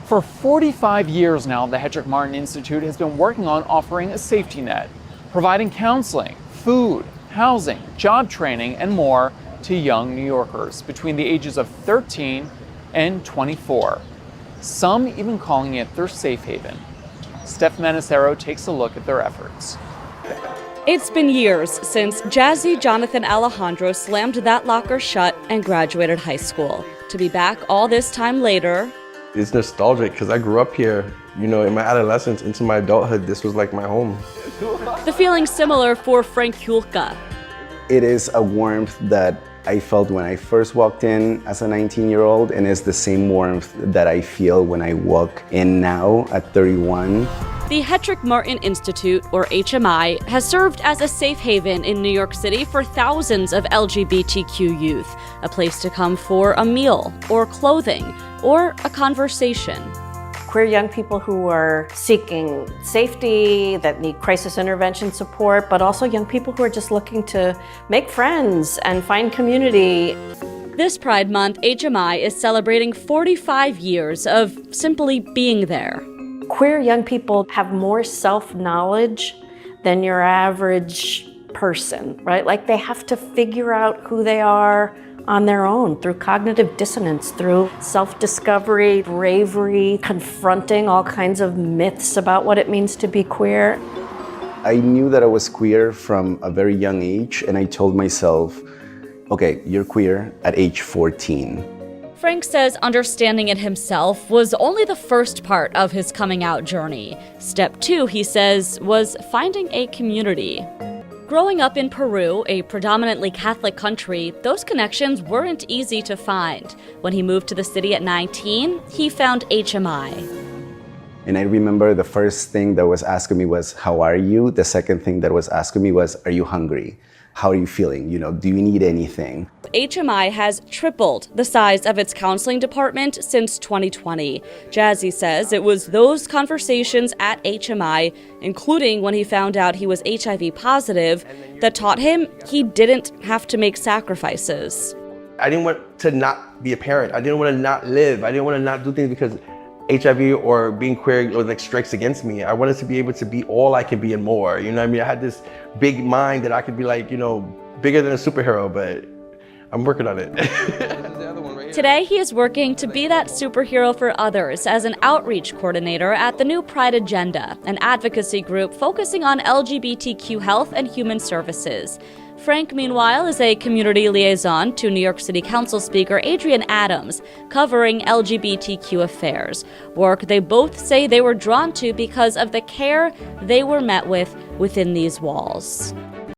For 45 years now, the Hetrick-Martin Institute has been working on offering a safety net, providing counseling, food, housing, job training, and more to young New Yorkers between the ages of 13 and 24. Some even calling it their safe haven. Stef Manisero takes a look at their efforts. It's been years since Jaszi Jonathan Alejandro slammed that locker shut and graduated high school. To be back all this time later, it's nostalgic because I grew up here. You know, in my adolescence into my adulthood, this was like my home. The feeling's similar for Frank Julca. It is a warmth that I felt when I first walked in as a 19-year-old, and it's the same warmth that I feel when I walk in now at 31. The Hetrick-Martin Institute, or HMI, has served as a safe haven in New York City for thousands of LGBTQ youth, a place to come for a meal, or clothing, or a conversation. Queer young people who are seeking safety, that need crisis intervention support, but also young people who are just looking to make friends and find community. This Pride Month, HMI is celebrating 45 years of simply being there. Queer young people have more self-knowledge than your average person, right? Like they have to figure out who they are on their own through cognitive dissonance, through self-discovery, bravery, confronting all kinds of myths about what it means to be queer. I knew that I was queer from a very young age, and I told myself, okay, you're queer at age 14. Frank says understanding it himself was only the first part of his coming out journey. Step 2, he says, was finding a community. Growing up in Peru, a predominantly Catholic country, those connections weren't easy to find. When he moved to the city at 19, he found HMI. And I remember the first thing that was asking me was, how are you? The second thing that was asking me was, are you hungry? How are you feeling? You know, do you need anything? HMI has tripled the size of its counseling department since 2020. Jaszi says it was those conversations at HMI, including when he found out he was HIV positive, that taught him he didn't have to make sacrifices. I didn't want to not be a parent. I didn't want to not live. I didn't want to not do things because HIV or being queer was like strikes against me. I wanted to be able to be all I could be and more. You know what I mean? I had this big mind that I could be like, you know, bigger than a superhero, but I'm working on it. Today, he is working to be that superhero for others as an outreach coordinator at the new Pride Agenda, an advocacy group focusing on LGBTQ health and human services. Frank, meanwhile, is a community liaison to New York City Council Speaker Adrienne Adams, covering LGBTQ affairs, work they both say they were drawn to because of the care they were met with within these walls.